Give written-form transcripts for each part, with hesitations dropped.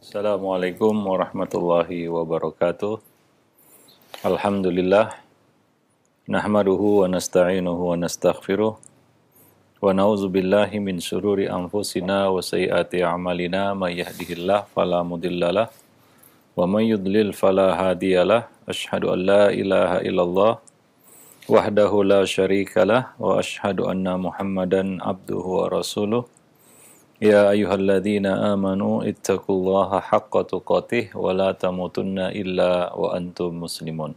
Assalamualaikum warahmatullahi wabarakatuh. Alhamdulillah. Nahmaduhu wa nasta'inuhu wa nastaghfiruh. Wa na'udzu billahi min syururi anfusina wa sayyiati a'malina. May yahdihillahu fala mudhillalah wa may yudlil fala hadiyalah. Asyhadu an la ilaha illallah wahdahu la syarikalah wa asyhadu anna Muhammadan abduhu wa rasuluh. Ya ayyuhalladzina amanu ittaqullaha haqqa tuqatih wa la tamutunna illa wa antum muslimun.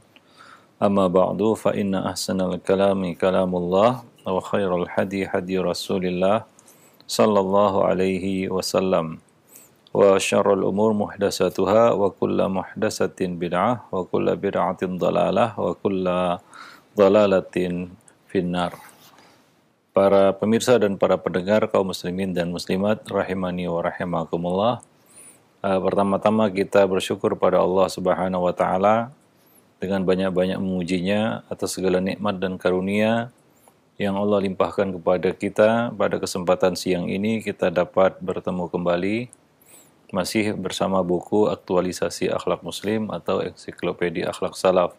Amma ba'du fa inna ahsanal kalami kalamullah wa khairal hadi hadi Rasulillah sallallahu alaihi wasallam. Wa syarrul umur muhdatsatuha wa kullu muhdatsatin bid'ah wa kullu bid'atin dhalalah wa kullu dhalalatin finnar. Para pemirsa dan para pendengar kaum muslimin dan muslimat rahimani wa rahimakumullah. Pertama-tama kita bersyukur pada Allah Subhanahu wa taala dengan banyak-banyak memujinya atas segala nikmat dan karunia yang Allah limpahkan kepada kita. Pada kesempatan siang ini kita dapat bertemu kembali masih bersama buku Aktualisasi Akhlak Muslim atau Ensiklopedia Akhlak Salaf.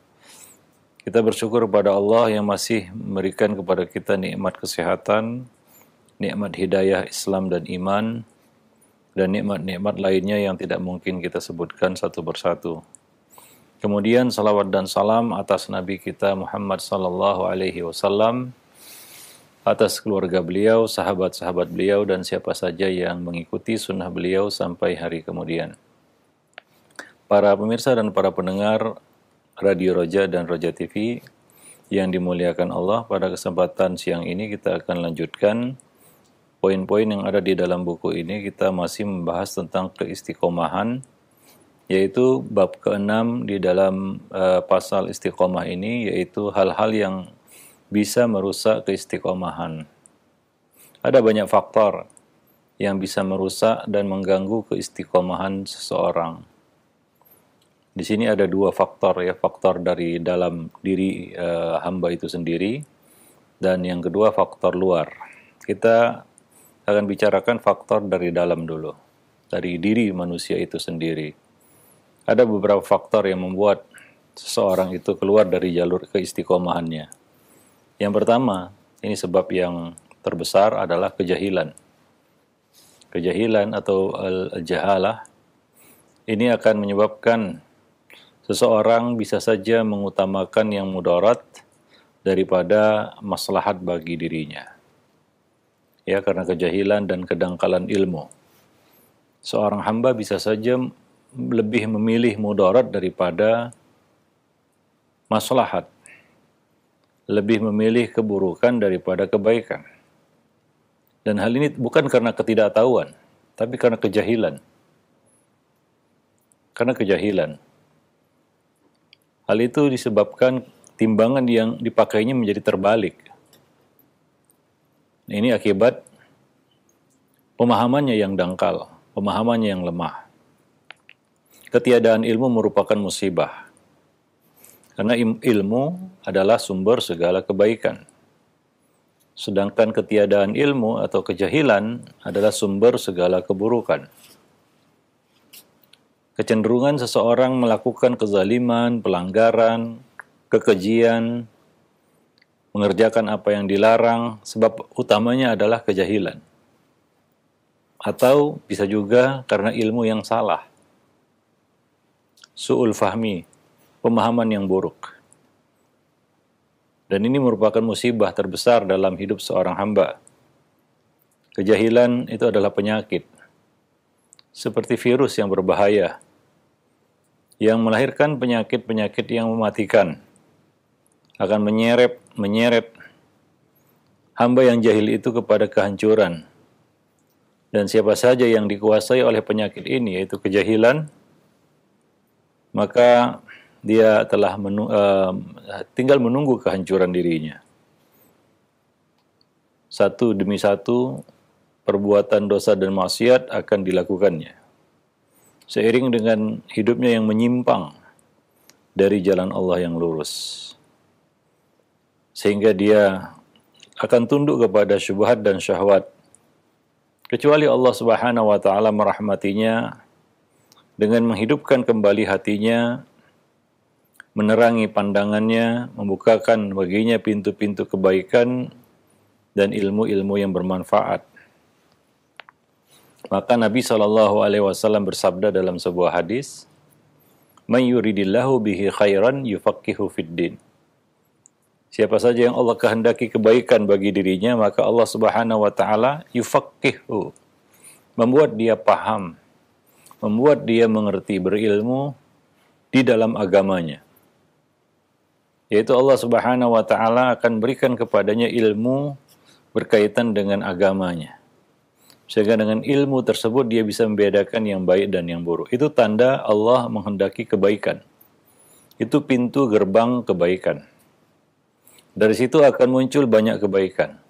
Kita bersyukur kepada Allah yang masih memberikan kepada kita nikmat kesehatan, nikmat hidayah Islam dan iman, dan nikmat-nikmat lainnya yang tidak mungkin kita sebutkan satu persatu. Kemudian salawat dan salam atas Nabi kita Muhammad sallallahu alaihi wasallam, atas keluarga beliau, sahabat-sahabat beliau, dan siapa saja yang mengikuti sunnah beliau sampai hari kemudian. Para pemirsa dan para pendengar Radio Roja dan Roja TV yang dimuliakan Allah, pada kesempatan siang ini kita akan lanjutkan poin-poin yang ada di dalam buku ini. Kita masih membahas tentang keistiqomahan, yaitu bab ke-6 di dalam pasal istiqomah ini, yaitu hal-hal yang bisa merusak keistiqomahan. Ada banyak faktor yang bisa merusak dan mengganggu keistiqomahan seseorang. Di sini ada dua faktor, ya, faktor dari dalam diri hamba itu sendiri, dan yang kedua faktor luar. Kita akan bicarakan faktor dari dalam dulu, dari diri manusia itu sendiri. Ada beberapa faktor yang membuat seseorang itu keluar dari jalur keistiqomahannya. Yang pertama, ini sebab yang terbesar adalah kejahilan. Kejahilan atau al-jahalah ini akan menyebabkan seseorang bisa saja mengutamakan yang mudarat daripada maslahat bagi dirinya. Ya, karena kejahilan dan kedangkalan ilmu. Seorang hamba bisa saja lebih memilih mudarat daripada maslahat. Lebih memilih keburukan daripada kebaikan. Dan hal ini bukan karena ketidaktahuan, tapi karena kejahilan. Karena kejahilan. Hal itu disebabkan timbangan yang dipakainya menjadi terbalik. Ini akibat pemahamannya yang dangkal, pemahamannya yang lemah. Ketiadaan ilmu merupakan musibah. Karena ilmu adalah sumber segala kebaikan. Sedangkan ketiadaan ilmu atau kejahilan adalah sumber segala keburukan. Kecenderungan seseorang melakukan kezaliman, pelanggaran, kekejian, mengerjakan apa yang dilarang, sebab utamanya adalah kejahilan. Atau bisa juga karena ilmu yang salah. Su'ul fahmi, pemahaman yang buruk. Dan ini merupakan musibah terbesar dalam hidup seorang hamba. Kejahilan itu adalah penyakit. Seperti virus yang berbahaya, yang melahirkan penyakit-penyakit yang mematikan, akan menyeret hamba yang jahil itu kepada kehancuran. Dan siapa saja yang dikuasai oleh penyakit ini, yaitu kejahilan, maka dia telah tinggal menunggu kehancuran dirinya. Satu demi satu, perbuatan dosa dan maksiat akan dilakukannya. Seiring dengan hidupnya yang menyimpang dari jalan Allah yang lurus. Sehingga dia akan tunduk kepada syubhat dan syahwat. Kecuali Allah Subhanahu wa taala merahmatinya dengan menghidupkan kembali hatinya, menerangi pandangannya, membukakan baginya pintu-pintu kebaikan dan ilmu-ilmu yang bermanfaat. Maka Nabi SAW bersabda dalam sebuah hadis, "Man yuridillahu bihi khairan yufaqihu fiddin." Siapa saja yang Allah kehendaki kebaikan bagi dirinya, maka Allah Subhanahu wa taala yufaqihu, membuat dia paham, membuat dia mengerti, berilmu di dalam agamanya. Yaitu Allah Subhanahu wa taala akan berikan kepadanya ilmu berkaitan dengan agamanya. Sehingga dengan ilmu tersebut dia bisa membedakan yang baik dan yang buruk. Itu tanda Allah menghendaki kebaikan. Itu pintu gerbang kebaikan. Dari situ akan muncul banyak kebaikan.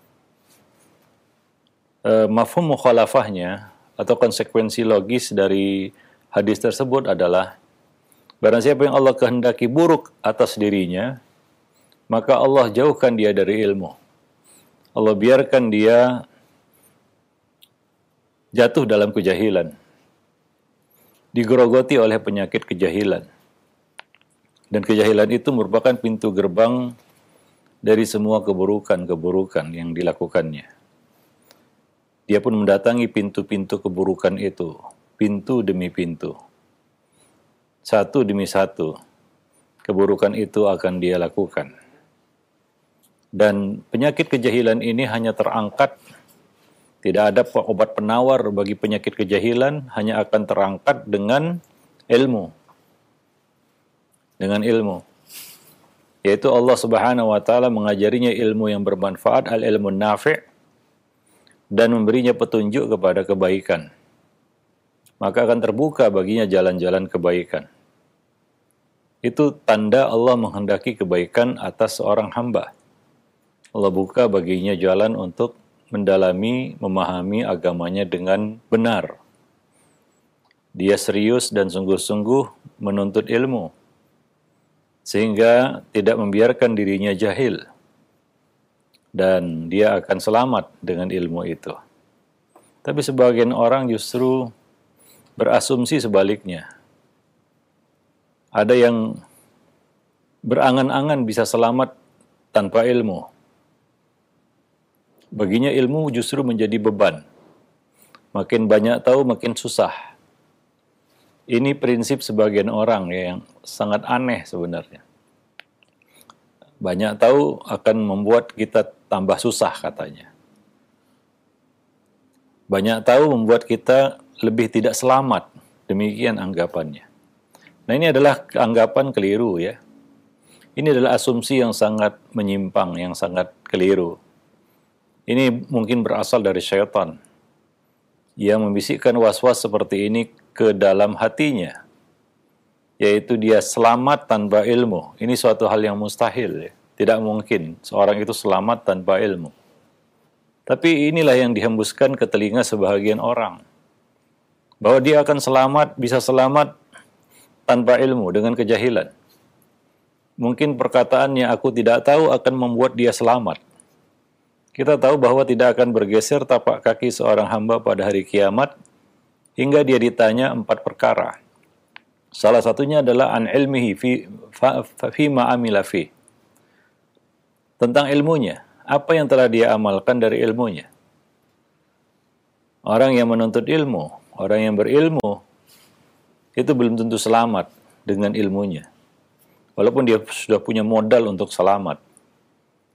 Mafhum mukhalafahnya atau konsekuensi logis dari hadis tersebut adalah barang siapa yang Allah kehendaki buruk atas dirinya, maka Allah jauhkan dia dari ilmu. Allah biarkan dia jatuh dalam kejahilan, digerogoti oleh penyakit kejahilan. Dan kejahilan itu merupakan pintu gerbang dari semua keburukan-keburukan yang dilakukannya. Dia pun mendatangi pintu-pintu keburukan itu, pintu demi pintu. Satu demi satu, keburukan itu akan dia lakukan. Dan penyakit kejahilan ini hanya terangkat, tidak ada obat penawar bagi penyakit kejahilan, hanya akan terangkat dengan ilmu. Dengan ilmu. Yaitu Allah Subhanahu wa taala mengajarinya ilmu yang bermanfaat, al-ilmu nafi', dan memberinya petunjuk kepada kebaikan. Maka akan terbuka baginya jalan-jalan kebaikan. Itu tanda Allah menghendaki kebaikan atas seorang hamba. Allah buka baginya jalan untuk mendalami, memahami agamanya dengan benar. Dia serius dan sungguh-sungguh menuntut ilmu, sehingga tidak membiarkan dirinya jahil, dan dia akan selamat dengan ilmu itu. Tapi sebagian orang justru berasumsi sebaliknya. Ada yang berangan-angan bisa selamat tanpa ilmu. Baginya ilmu justru menjadi beban. Makin banyak tahu, makin susah. Ini prinsip sebagian orang yang sangat aneh sebenarnya. Banyak tahu akan membuat kita tambah susah katanya. Banyak tahu membuat kita lebih tidak selamat. Demikian anggapannya. Nah, ini adalah anggapan keliru ya. Ini adalah asumsi yang sangat menyimpang, yang sangat keliru. Ini mungkin berasal dari syaitan yang membisikkan was-was seperti ini ke dalam hatinya, yaitu dia selamat tanpa ilmu. Ini suatu hal yang mustahil ya. Tidak mungkin seorang itu selamat tanpa ilmu. Tapi inilah yang dihembuskan ke telinga sebahagian orang, bahwa dia akan selamat, bisa selamat tanpa ilmu, dengan kejahilan. Mungkin perkataannya aku tidak tahu akan membuat dia selamat. Kita tahu bahwa tidak akan bergeser tapak kaki seorang hamba pada hari kiamat hingga dia ditanya 4 perkara. Salah satunya adalah an ilmihi fi ma amila fi. Tentang ilmunya, apa yang telah dia amalkan dari ilmunya. Orang yang menuntut ilmu, orang yang berilmu, itu belum tentu selamat dengan ilmunya. Walaupun dia sudah punya modal untuk selamat.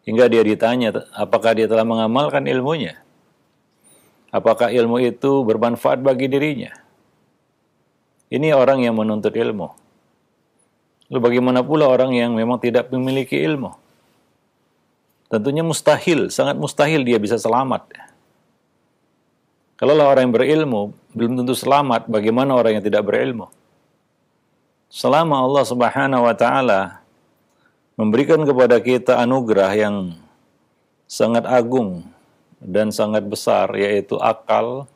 Hingga dia ditanya, apakah dia telah mengamalkan ilmunya? Apakah ilmu itu bermanfaat bagi dirinya? Ini orang yang menuntut ilmu. Lalu bagaimana pula orang yang memang tidak memiliki ilmu? Tentunya mustahil, sangat mustahil dia bisa selamat. Kalau orang yang berilmu belum tentu selamat, bagaimana orang yang tidak berilmu? Selama Allah Subhanahu wa taala memberikan kepada kita anugerah yang sangat agung dan sangat besar, yaitu akal,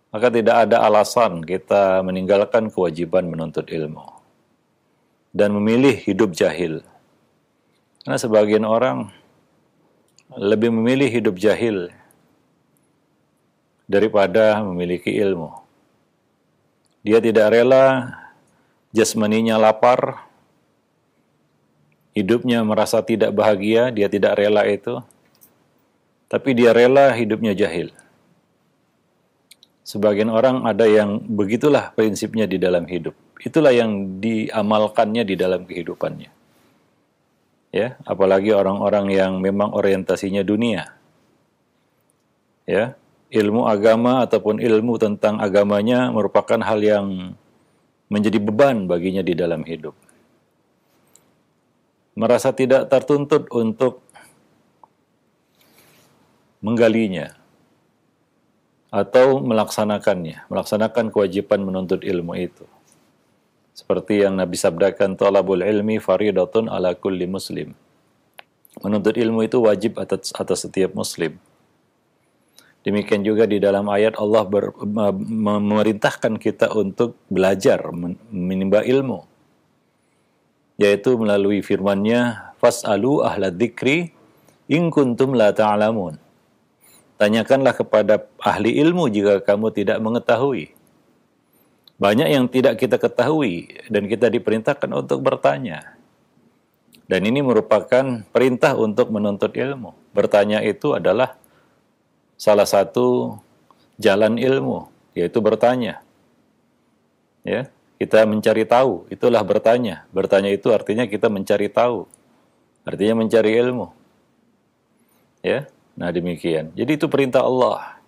maka tidak ada alasan kita meninggalkan kewajiban menuntut ilmu dan memilih hidup jahil. Karena sebagian orang lebih memilih hidup jahil daripada memiliki ilmu. Dia tidak rela jasmaninya lapar, hidupnya merasa tidak bahagia, dia tidak rela itu. Tapi dia rela hidupnya jahil. Sebagian orang ada yang begitulah prinsipnya di dalam hidup. Itulah yang diamalkannya di dalam kehidupannya. Ya, apalagi orang-orang yang memang orientasinya dunia. Ya, ilmu agama ataupun ilmu tentang agamanya merupakan hal yang menjadi beban baginya di dalam hidup. Merasa tidak tertuntut untuk menggalinya atau melaksanakan kewajiban menuntut ilmu itu. Seperti yang Nabi sabdakan, talabul ilmi faridatun ala kulli muslim. Menuntut ilmu itu wajib atas setiap muslim. Demikian juga di dalam ayat Allah memerintahkan kita untuk belajar, menimba ilmu. Yaitu melalui firman-Nya, fas'alu ahla dzikri in kuntum la ta'lamun. Tanyakanlah kepada ahli ilmu jika kamu tidak mengetahui. Banyak yang tidak kita ketahui dan kita diperintahkan untuk bertanya. Dan ini merupakan perintah untuk menuntut ilmu. Bertanya itu adalah salah satu jalan ilmu, yaitu bertanya. Ya, kita mencari tahu, itulah bertanya. Bertanya itu artinya kita mencari tahu. Artinya mencari ilmu. Ya. Nah demikian. Jadi itu perintah Allah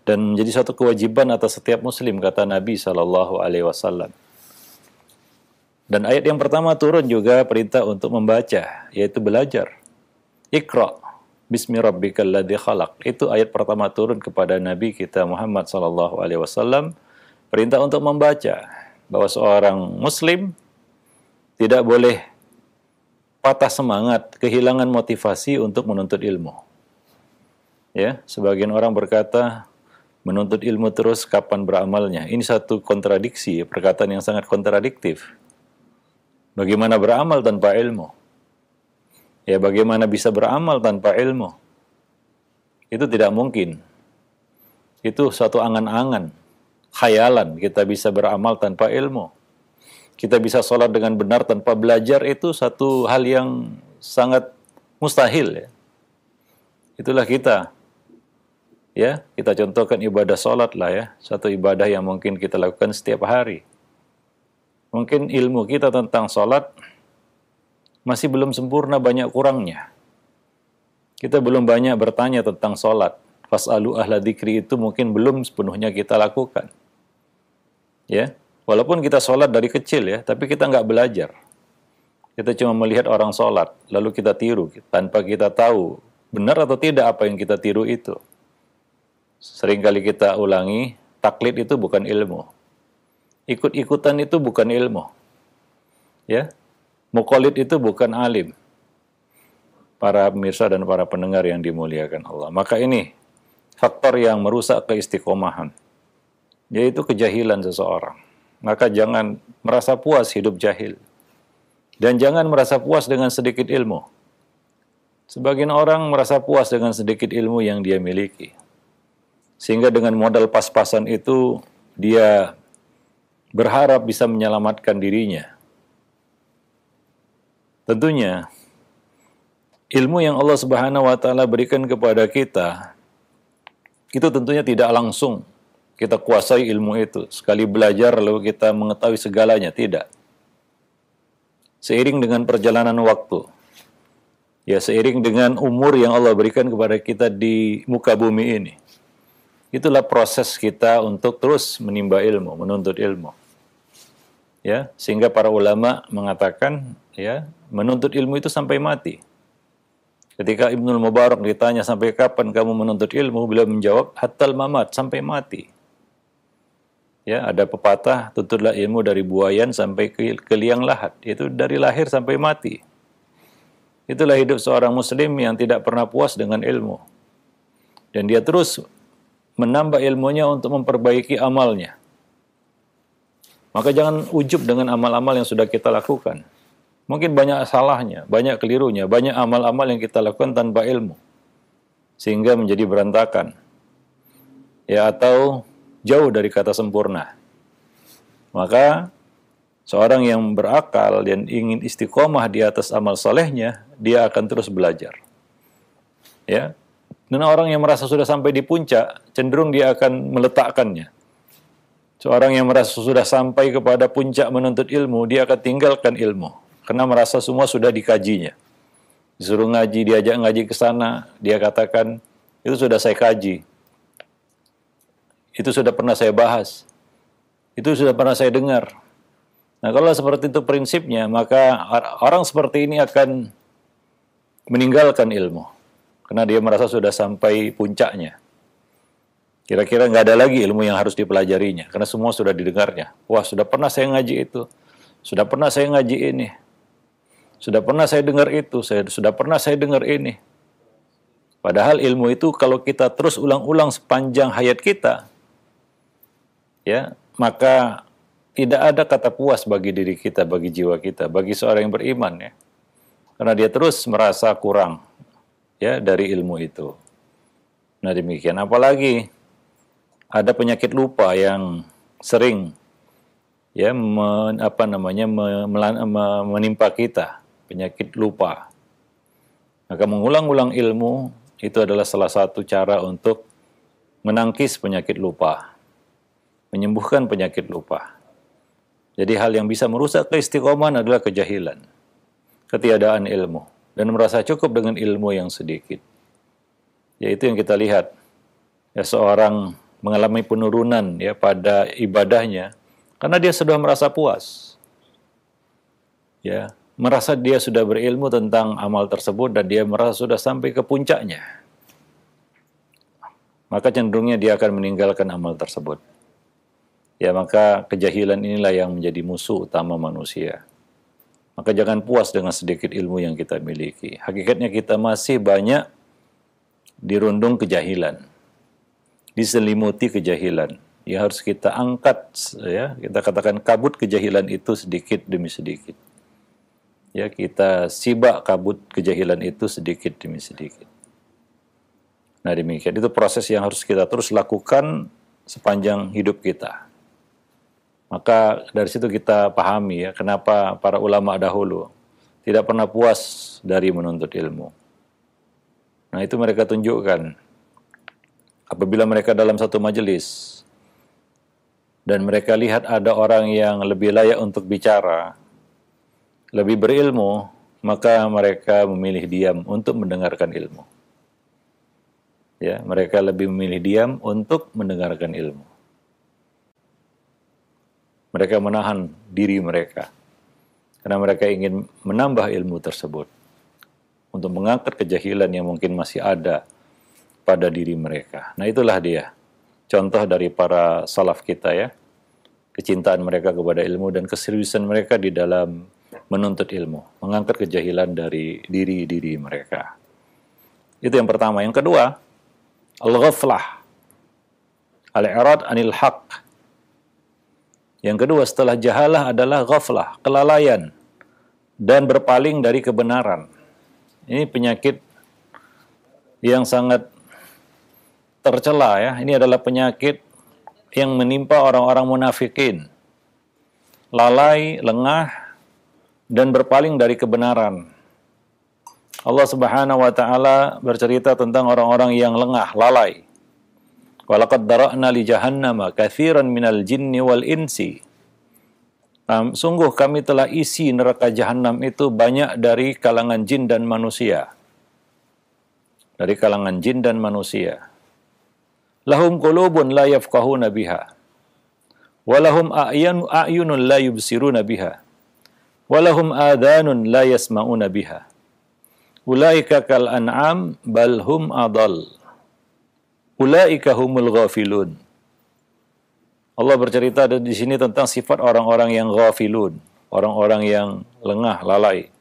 dan menjadi satu kewajiban atas setiap muslim, kata Nabi SAW. Dan ayat yang pertama turun juga perintah untuk membaca, yaitu belajar. Iqra bismi rabbikal ladzi khalaq. Itu ayat pertama turun kepada Nabi kita Muhammad SAW. Perintah untuk membaca, bahwa seorang muslim tidak boleh patah semangat, kehilangan motivasi untuk menuntut ilmu. Ya, sebagian orang berkata menuntut ilmu terus kapan beramalnya. Ini satu kontradiksi, perkataan yang sangat kontradiktif. Bagaimana beramal tanpa ilmu? Ya, bagaimana bisa beramal tanpa ilmu? Itu tidak mungkin. Itu satu angan-angan, khayalan kita bisa beramal tanpa ilmu. Kita bisa sholat dengan benar tanpa belajar, itu satu hal yang sangat mustahil. Ya. Itulah kita. Ya, kita contohkan ibadah sholat lah ya, satu ibadah yang mungkin kita lakukan setiap hari. Mungkin ilmu kita tentang sholat masih belum sempurna, banyak kurangnya. Kita belum banyak bertanya tentang sholat. Fas'alu ahla dzikri itu mungkin belum sepenuhnya kita lakukan. Ya, walaupun kita sholat dari kecil ya, tapi kita nggak belajar. Kita cuma melihat orang sholat, lalu kita tiru tanpa kita tahu benar atau tidak apa yang kita tiru itu. Seringkali kita ulangi, taklid itu bukan ilmu. Ikut-ikutan itu bukan ilmu. Ya, muqallid itu bukan alim. Para pemirsa dan para pendengar yang dimuliakan Allah. Maka ini faktor yang merusak keistiqomahan, yaitu kejahilan seseorang. Maka jangan merasa puas hidup jahil. Dan jangan merasa puas dengan sedikit ilmu. Sebagian orang merasa puas dengan sedikit ilmu yang dia miliki. Sehingga dengan modal pas-pasan itu, dia berharap bisa menyelamatkan dirinya. Tentunya, ilmu yang Allah Subhanahu wa Ta'ala berikan kepada kita, itu tentunya tidak langsung kita kuasai ilmu itu. Sekali belajar lalu kita mengetahui segalanya, tidak. Seiring dengan perjalanan waktu, ya seiring dengan umur yang Allah berikan kepada kita di muka bumi ini, itulah proses kita untuk terus menimba ilmu, menuntut ilmu. Ya, sehingga para ulama mengatakan, ya, menuntut ilmu itu sampai mati. Ketika Ibnul Mubarak ditanya sampai kapan kamu menuntut ilmu, beliau menjawab hattal mamat, sampai mati. Ya, ada pepatah, tuntutlah ilmu dari buayan sampai ke liang lahat, itu dari lahir sampai mati. Itulah hidup seorang muslim yang tidak pernah puas dengan ilmu. Dan dia terus menambah ilmunya untuk memperbaiki amalnya. Maka jangan ujub dengan amal-amal yang sudah kita lakukan. Mungkin banyak salahnya, banyak kelirunya, banyak amal-amal yang kita lakukan tanpa ilmu. Sehingga menjadi berantakan. Ya, atau jauh dari kata sempurna. Maka seorang yang berakal dan ingin istiqomah di atas amal solehnya, dia akan terus belajar. Ya, dan orang yang merasa sudah sampai di puncak, cenderung dia akan meletakkannya. Seorang yang merasa sudah sampai kepada puncak menuntut ilmu, dia akan tinggalkan ilmu. Karena merasa semua sudah dikajinya. Disuruh ngaji, diajak ngaji ke sana, dia katakan, itu sudah saya kaji. Itu sudah pernah saya bahas. Itu sudah pernah saya dengar. Nah, kalau seperti itu prinsipnya, maka orang seperti ini akan meninggalkan ilmu. Karena dia merasa sudah sampai puncaknya. Kira-kira nggak ada lagi ilmu yang harus dipelajarinya. Karena semua sudah didengarnya. Wah, sudah pernah saya ngaji itu. Sudah pernah saya ngaji ini. Sudah pernah saya dengar itu. Sudah pernah saya dengar ini. Padahal ilmu itu kalau kita terus ulang-ulang sepanjang hayat kita, ya, maka tidak ada kata puas bagi diri kita, bagi jiwa kita, bagi seorang yang beriman, ya. Karena dia terus merasa kurang, ya, dari ilmu itu. Nah, demikian. Apalagi ada penyakit lupa yang sering, ya, menimpa kita, penyakit lupa. Maka mengulang-ulang ilmu itu adalah salah satu cara untuk menangkis penyakit lupa, menyembuhkan penyakit lupa. Jadi hal yang bisa merusak keistiqomahan adalah kejahilan, ketiadaan ilmu, dan merasa cukup dengan ilmu yang sedikit. Yaitu yang kita lihat, ya, seorang mengalami penurunan, ya, pada ibadahnya karena dia sudah merasa puas, ya, merasa dia sudah berilmu tentang amal tersebut dan dia merasa sudah sampai ke puncaknya. Maka cenderungnya dia akan meninggalkan amal tersebut. Ya, maka kejahilan inilah yang menjadi musuh utama manusia. Maka jangan puas dengan sedikit ilmu yang kita miliki. Hakikatnya kita masih banyak dirundung kejahilan, diselimuti kejahilan. Ya, harus kita angkat, ya, kita katakan kabut kejahilan itu sedikit demi sedikit. Ya, kita sibak kabut kejahilan itu sedikit demi sedikit. Nah, demikian. Itu proses yang harus kita terus lakukan sepanjang hidup kita. Maka dari situ kita pahami, ya, kenapa para ulama dahulu tidak pernah puas dari menuntut ilmu. Nah, itu mereka tunjukkan. Apabila mereka dalam satu majelis dan mereka lihat ada orang yang lebih layak untuk bicara, lebih berilmu, maka mereka memilih diam untuk mendengarkan ilmu. Ya, mereka lebih memilih diam untuk mendengarkan ilmu. Mereka menahan diri mereka karena mereka ingin menambah ilmu tersebut untuk mengangkat kejahilan yang mungkin masih ada pada diri mereka. Nah, itulah dia contoh dari para salaf kita, ya, kecintaan mereka kepada ilmu dan keseriusan mereka di dalam menuntut ilmu, mengangkat kejahilan dari diri-diri mereka. Itu yang pertama. Yang kedua, al-ghaflah, al-i'rad anil haq. Yang kedua setelah jahalah adalah ghaflah, kelalaian dan berpaling dari kebenaran. Ini penyakit yang sangat tercela, ya. Ini adalah penyakit yang menimpa orang-orang munafikin. Lalai, lengah, dan berpaling dari kebenaran. Allah Subhanahu wa taala bercerita tentang orang-orang yang lengah, lalai. Walaqad dara'na li jahannama katsiran minal jinni wal insi. Sungguh kami telah isi neraka jahanam itu banyak dari kalangan jin dan manusia. Dari kalangan jin dan manusia. Lahum qulubun la yafqahuna biha. Walahum a'yunun la yubsiruna biha. Walahum adhanun la yasma'una biha. Ulaika kal an'am bal hum adall. Ulaika humul ghafilun. Allah bercerita di sini tentang sifat orang-orang yang ghafilun, orang-orang yang lengah, lalai.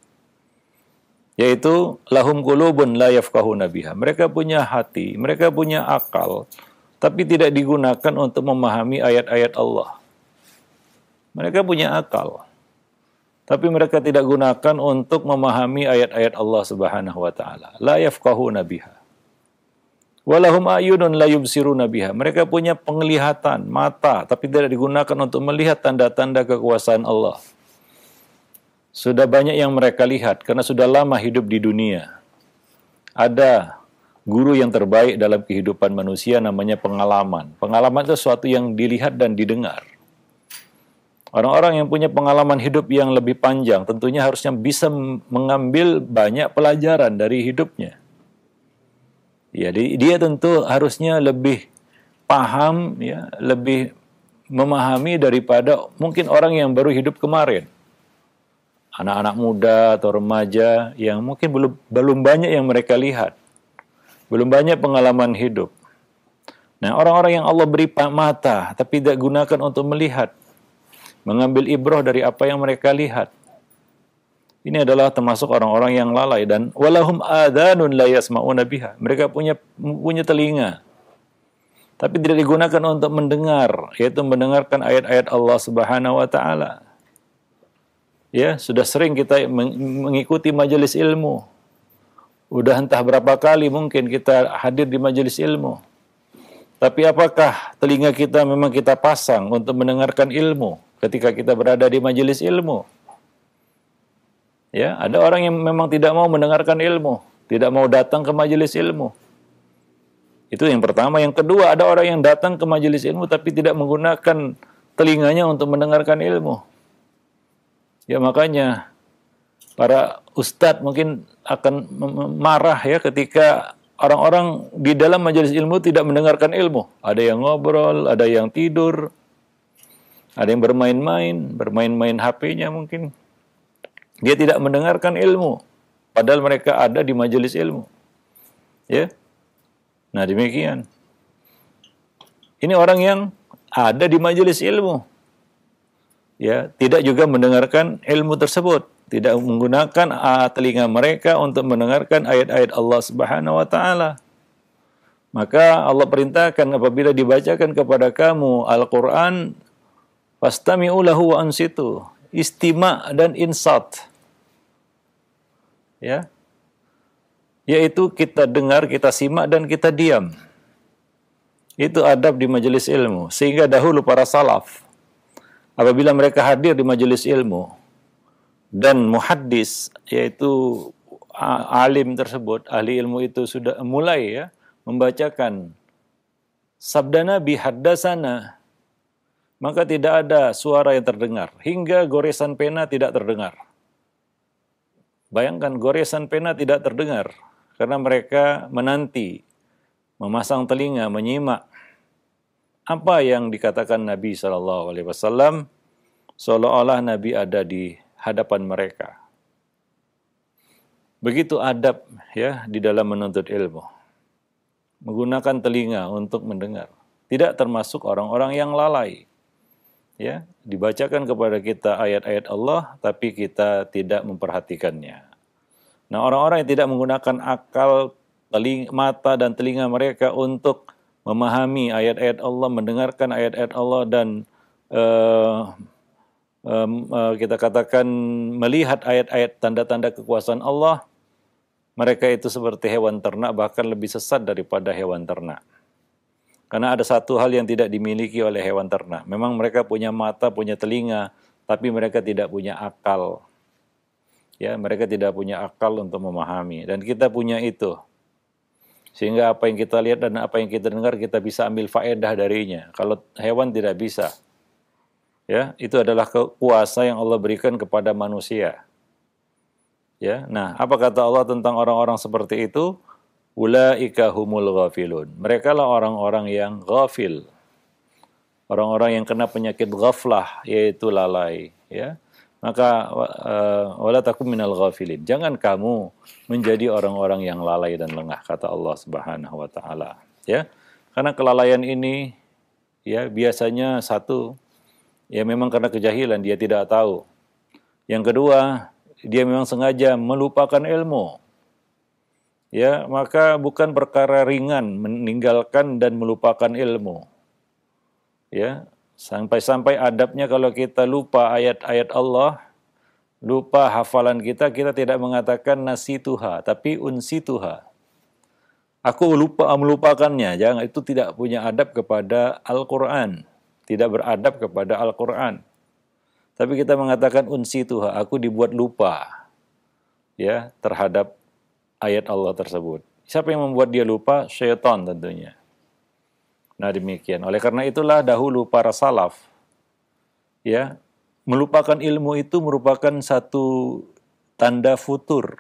Yaitu lahum qulubun la yafqahuna biha. Mereka punya hati, mereka punya akal, tapi tidak digunakan untuk memahami ayat-ayat Allah. Mereka punya akal, tapi mereka tidak gunakan untuk memahami ayat-ayat Allah Subhanahu wa taala. La yafqahuna biha. Walahum ayunun la yubsiruna biha. Mereka punya penglihatan, mata, tapi tidak digunakan untuk melihat tanda-tanda kekuasaan Allah. Sudah banyak yang mereka lihat karena sudah lama hidup di dunia. Ada guru yang terbaik dalam kehidupan manusia namanya pengalaman. Pengalaman itu sesuatu yang dilihat dan didengar. Orang-orang yang punya pengalaman hidup yang lebih panjang tentunya harusnya bisa mengambil banyak pelajaran dari hidupnya. Ya, dia tentu harusnya lebih paham, ya, lebih memahami daripada mungkin orang yang baru hidup kemarin. Anak-anak muda atau remaja yang mungkin belum banyak yang mereka lihat. Belum banyak pengalaman hidup. Nah, orang-orang yang Allah beri mata tapi tidak gunakan untuk melihat, mengambil ibrah dari apa yang mereka lihat. Ini adalah termasuk orang-orang yang lalai, dan walahum adhanun la yasma'una biha. Mereka punya telinga tapi tidak digunakan untuk mendengar, yaitu mendengarkan ayat-ayat Allah Subhanahu wa taala. Ya, sudah sering kita mengikuti majelis ilmu. Udah entah berapa kali mungkin kita hadir di majelis ilmu. Tapi apakah telinga kita memang kita pasang untuk mendengarkan ilmu ketika kita berada di majelis ilmu? Ya, ada orang yang memang tidak mau mendengarkan ilmu, tidak mau datang ke majelis ilmu. Itu yang pertama. Yang kedua, ada orang yang datang ke majelis ilmu tapi tidak menggunakan telinganya untuk mendengarkan ilmu. Ya, makanya para ustadz mungkin akan marah ya ketika orang-orang di dalam majelis ilmu tidak mendengarkan ilmu. Ada yang ngobrol, ada yang tidur, ada yang bermain-main HP-nya mungkin. Dia tidak mendengarkan ilmu, padahal mereka ada di majelis ilmu. Ya, nah demikian. Ini orang yang ada di majelis ilmu, ya, tidak juga mendengarkan ilmu tersebut, tidak menggunakan telinga mereka untuk mendengarkan ayat-ayat Allah Subhanahu wa taala. Maka Allah perintahkan apabila dibacakan kepada kamu Al-Qur'an, fastami'u lahu wa ansitu. Istima' dan insat. Ya. Yaitu kita dengar, kita simak dan kita diam. Itu adab di majelis ilmu. Sehingga dahulu para salaf apabila mereka hadir di majelis ilmu dan muhaddis, yaitu alim tersebut, ahli ilmu itu sudah mulai ya membacakan sabda Nabi haddasana, maka tidak ada suara yang terdengar hingga goresan pena tidak terdengar. Bayangkan, goresan pena tidak terdengar karena mereka menanti, memasang telinga, menyimak apa yang dikatakan Nabi SAW, seolah-olah Nabi ada di hadapan mereka. Begitu adab ya di dalam menuntut ilmu. Menggunakan telinga untuk mendengar. Tidak termasuk orang-orang yang lalai. Ya, dibacakan kepada kita ayat-ayat Allah tapi kita tidak memperhatikannya. Nah, orang-orang yang tidak menggunakan akal, mata dan telinga mereka untuk memahami ayat-ayat Allah, mendengarkan ayat-ayat Allah dan kita katakan melihat ayat-ayat tanda-tanda kekuasaan Allah, mereka itu seperti hewan ternak, bahkan lebih sesat daripada hewan ternak. Karena ada satu hal yang tidak dimiliki oleh hewan ternak. Memang mereka punya mata, punya telinga, tapi mereka tidak punya akal. Ya, mereka tidak punya akal untuk memahami. Dan kita punya itu. Sehingga apa yang kita lihat dan apa yang kita dengar, kita bisa ambil faedah darinya. Kalau hewan tidak bisa. Ya, itu adalah kuasa yang Allah berikan kepada manusia. Ya, nah, apa kata Allah tentang orang-orang seperti itu? Ulaika humul ghafilun. Mereka lah orang-orang yang ghafil. Orang-orang yang kena penyakit ghaflah, yaitu lalai, ya. Maka wala takum minal ghafilin. Jangan kamu menjadi orang-orang yang lalai dan lengah, kata Allah Subhanahu wa taala, ya. Karena kelalaian ini ya biasanya satu, ya memang karena kejahilan, dia tidak tahu. Yang kedua, dia memang sengaja melupakan ilmu. Ya, maka bukan perkara ringan meninggalkan dan melupakan ilmu. Ya, sampai-sampai adabnya kalau kita lupa ayat-ayat Allah, lupa hafalan kita, kita tidak mengatakan nasituha, tapi unsituha. Aku melupakannya. Jangan, itu tidak punya adab kepada Al-Quran. Tidak beradab kepada Al-Quran. Tapi kita mengatakan unsi Tuhan, aku dibuat lupa ya terhadap ayat Allah tersebut. Siapa yang membuat dia lupa? Syaitan tentunya. Nah demikian. Oleh karena itulah dahulu para salaf ya melupakan ilmu itu merupakan satu tanda futur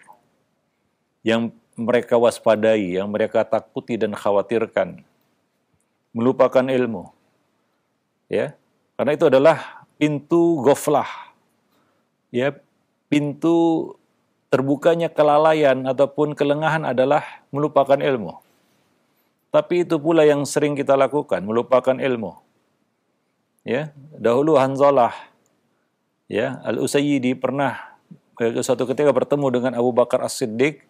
yang mereka waspadai, yang mereka takuti dan khawatirkan. Melupakan ilmu. Ya. Karena itu adalah pintu ghaflah. Ya, pintu terbukanya kelalaian ataupun kelengahan adalah melupakan ilmu. Tapi itu pula yang sering kita lakukan, melupakan ilmu. Ya, dahulu Hanzalah ya, Al-Usayyidi pernah suatu ketika bertemu dengan Abu Bakar As-Siddiq,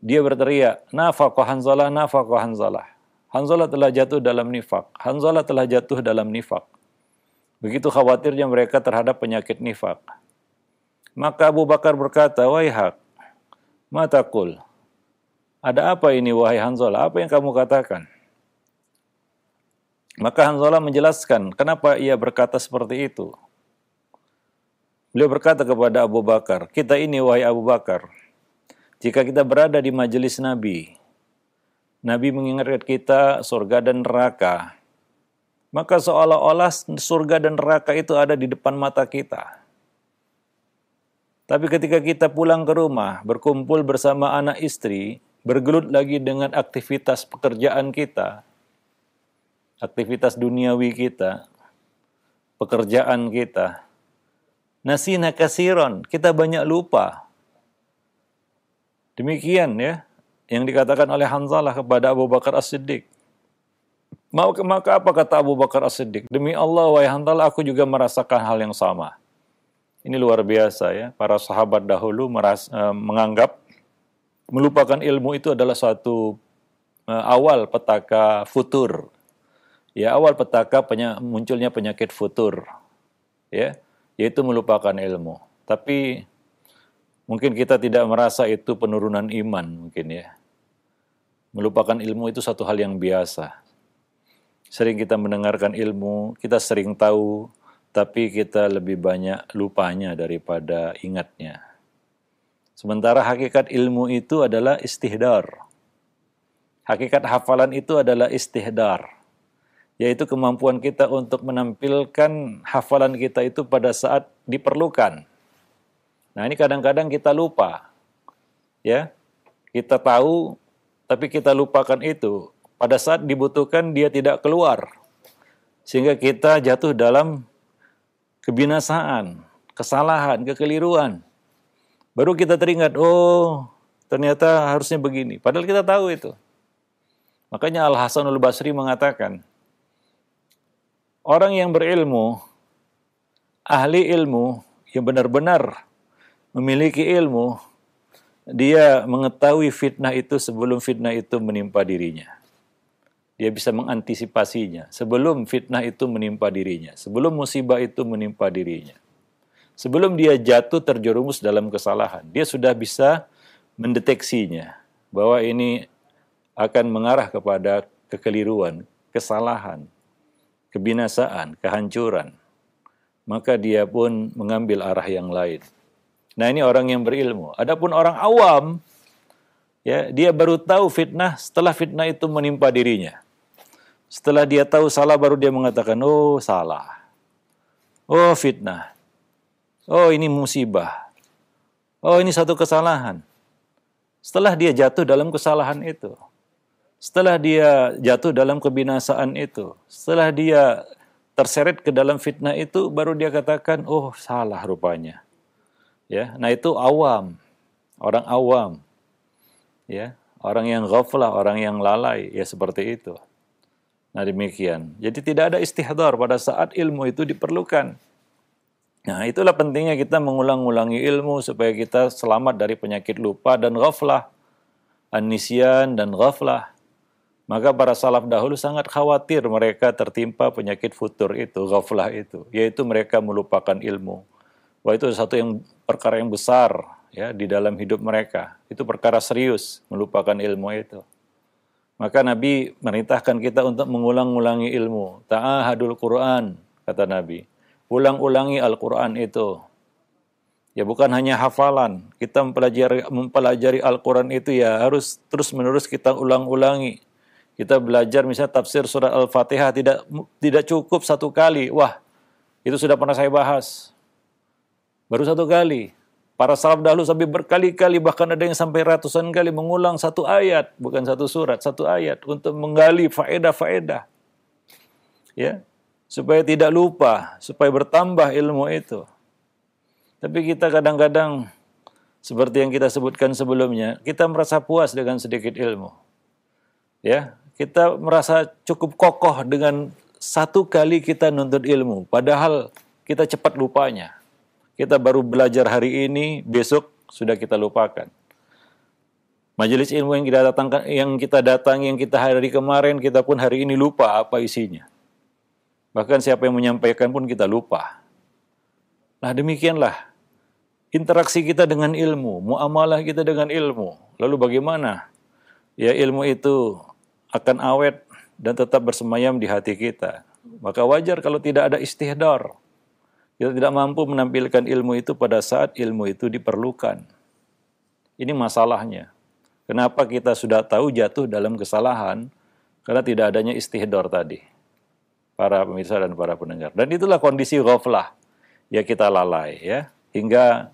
dia berteriak, "Nafaqah Hanzalah, nafaqah Hanzalah." Hanzalah telah jatuh dalam nifak. Hanzalah telah jatuh dalam nifak. Begitu khawatirnya mereka terhadap penyakit nifak. Maka Abu Bakar berkata, "Waihak, ma taqul? Ada apa ini wahai Hanzalah? Apa yang kamu katakan?" Maka Hanzalah menjelaskan kenapa ia berkata seperti itu. Beliau berkata kepada Abu Bakar, "Kita ini wahai Abu Bakar, jika kita berada di majelis Nabi, Nabi mengingatkan kita surga dan neraka, maka seolah-olah surga dan neraka itu ada di depan mata kita. Tapi ketika kita pulang ke rumah, berkumpul bersama anak istri, bergelut lagi dengan aktivitas pekerjaan kita, aktivitas duniawi kita, pekerjaan kita, nasina kasiron, kita banyak lupa." Demikian ya, yang dikatakan oleh Hanzalah kepada Abu Bakar As-Siddiq. Maka apa kata Abu Bakar As-Siddiq? "Demi Allah, wahai Hanzalah, aku juga merasakan hal yang sama." Ini luar biasa ya, para sahabat dahulu menganggap melupakan ilmu itu adalah suatu awal petaka futur. Ya, awal petaka munculnya penyakit futur. Ya, yaitu melupakan ilmu. Tapi mungkin kita tidak merasa itu penurunan iman mungkin ya. Melupakan ilmu itu satu hal yang biasa. Sering kita mendengarkan ilmu, kita sering tahu, tapi kita lebih banyak lupanya daripada ingatnya. Sementara hakikat ilmu itu adalah istihdar. Hakikat hafalan itu adalah istihdar, yaitu kemampuan kita untuk menampilkan hafalan kita itu pada saat diperlukan. Nah, ini kadang-kadang kita lupa. Ya. Kita tahu tapi kita lupakan itu. Pada saat dibutuhkan dia tidak keluar. Sehingga kita jatuh dalam kebinasaan, kesalahan, kekeliruan. Baru kita teringat, oh ternyata harusnya begini. Padahal kita tahu itu. Makanya Al-Hasanul Basri mengatakan, orang yang berilmu, ahli ilmu, yang benar-benar memiliki ilmu, dia mengetahui fitnah itu sebelum fitnah itu menimpa dirinya. Dia bisa mengantisipasinya sebelum fitnah itu menimpa dirinya, sebelum musibah itu menimpa dirinya. Sebelum dia jatuh terjerumus dalam kesalahan, dia sudah bisa mendeteksinya bahwa ini akan mengarah kepada kekeliruan, kesalahan, kebinasaan, kehancuran. Maka dia pun mengambil arah yang lain. Nah, ini orang yang berilmu. Adapun orang awam, ya, dia baru tahu fitnah setelah fitnah itu menimpa dirinya. Setelah dia tahu salah, baru dia mengatakan, oh salah. Oh fitnah. Oh ini musibah. Oh ini satu kesalahan. Setelah dia jatuh dalam kesalahan itu. Setelah dia jatuh dalam kebinasaan itu. Setelah dia terseret ke dalam fitnah itu, baru dia katakan, oh salah rupanya. Ya, nah itu awam, orang awam, ya, orang yang ghaflah, orang yang lalai, ya seperti itu. Nah demikian. Jadi tidak ada istihdar pada saat ilmu itu diperlukan. Nah itulah pentingnya kita mengulang-ulangi ilmu supaya kita selamat dari penyakit lupa dan ghaflah, an-nisyan dan ghaflah. Maka para salaf dahulu sangat khawatir mereka tertimpa penyakit futur itu, ghaflah itu, yaitu mereka melupakan ilmu. Wah itu satu perkara yang besar ya di dalam hidup mereka. Itu perkara serius, melupakan ilmu itu. Maka Nabi merintahkan kita untuk mengulang-ulangi ilmu. Ta'ahadul Quran, kata Nabi. Ulang-ulangi Al-Quran itu. Ya bukan hanya hafalan. Kita mempelajari Al-Quran itu ya harus terus-menerus kita ulang-ulangi. Kita belajar misalnya tafsir surat Al-Fatihah tidak cukup satu kali. Wah, itu sudah pernah saya bahas. Baru satu kali. Para salaf dahulu sampai berkali-kali, bahkan ada yang sampai ratusan kali mengulang satu ayat, bukan satu surat, satu ayat untuk menggali faedah-faedah. Ya, supaya tidak lupa, supaya bertambah ilmu itu. Tapi kita kadang-kadang seperti yang kita sebutkan sebelumnya, kita merasa puas dengan sedikit ilmu. Ya, kita merasa cukup kokoh dengan satu kali kita nuntut ilmu, padahal kita cepat lupanya. Kita baru belajar hari ini, besok sudah kita lupakan. Majelis ilmu yang kita datangi, yang kita hari kemarin, kita pun hari ini lupa apa isinya. Bahkan siapa yang menyampaikan pun kita lupa. Nah demikianlah interaksi kita dengan ilmu, muamalah kita dengan ilmu. Lalu bagaimana? Ya ilmu itu akan awet dan tetap bersemayam di hati kita. Maka wajar kalau tidak ada istihdar. Kita tidak mampu menampilkan ilmu itu pada saat ilmu itu diperlukan. Ini masalahnya. Kenapa kita sudah tahu jatuh dalam kesalahan? Karena tidak adanya istihdar tadi. Para pemirsa dan para pendengar. Dan itulah kondisi ghaflah. Ya kita lalai ya. Hingga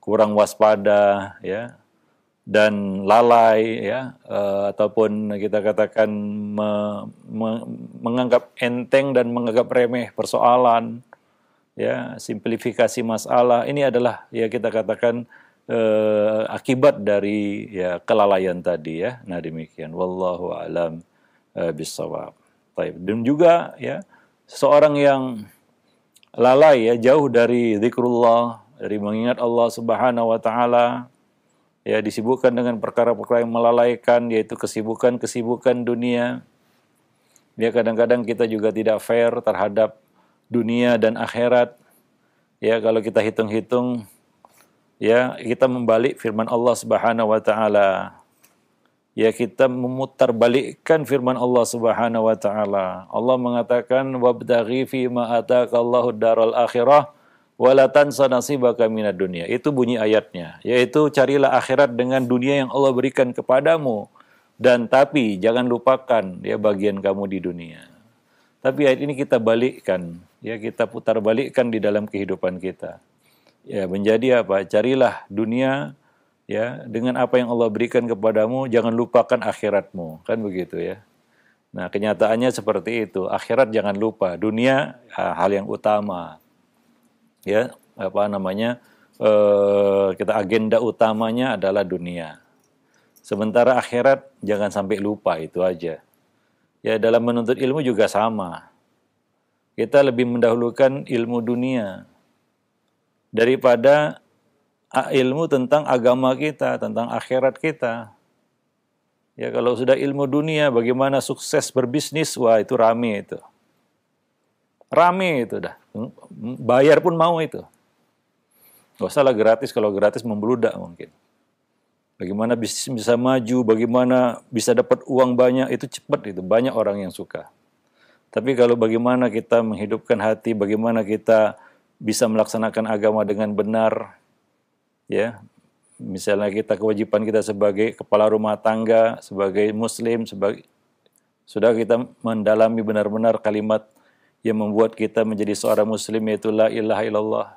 kurang waspada ya. Dan lalai ya. Ataupun kita katakan menganggap enteng dan menganggap remeh persoalan. Ya, simplifikasi masalah ini adalah ya kita katakan akibat dari ya kelalaian tadi ya. Nah demikian wallahu alam bissawab. Baik. Dan juga ya seorang yang lalai ya jauh dari zikrullah, dari mengingat Allah Subhanahu wa taala ya disibukkan dengan perkara-perkara yang melalaikan yaitu kesibukan-kesibukan dunia. Dia kadang-kadang kita juga tidak fair terhadap dunia dan akhirat. Ya kalau kita hitung-hitung ya kita membalik firman Allah Subhanahu wa taala. Ya kita memutarbalikkan firman Allah Subhanahu wa taala. Allah mengatakan wabtaghi fi ma ataqallahu daral akhirah wa la tansa nasibaka minad dunya. Itu bunyi ayatnya, yaitu carilah akhirat dengan dunia yang Allah berikan kepadamu dan tapi jangan lupakan ya bagian kamu di dunia. Tapi ayat ini kita balikkan, ya kita putar balikkan di dalam kehidupan kita. Ya menjadi apa? Carilah dunia ya dengan apa yang Allah berikan kepadamu, jangan lupakan akhiratmu, kan begitu ya. Nah kenyataannya seperti itu. Akhirat jangan lupa, dunia hal yang utama. Ya apa namanya? Kita agenda utamanya adalah dunia. Sementara akhirat jangan sampai lupa, itu aja. Ya dalam menuntut ilmu juga sama. Kita lebih mendahulukan ilmu dunia daripada ilmu tentang agama kita, tentang akhirat kita. Ya kalau sudah ilmu dunia, bagaimana sukses berbisnis, wah itu rame itu. Rame itu dah. Bayar pun mau itu. Gak usah lah gratis, kalau gratis membludak mungkin. Bagaimana bisnis bisa maju, bagaimana bisa dapat uang banyak, itu cepat itu. Banyak orang yang suka. Tapi kalau bagaimana kita menghidupkan hati, bagaimana kita bisa melaksanakan agama dengan benar, ya, misalnya kewajiban kita sebagai kepala rumah tangga, sebagai muslim, sudah kita mendalami benar-benar kalimat yang membuat kita menjadi seorang muslim, yaitu la ilaha illallah.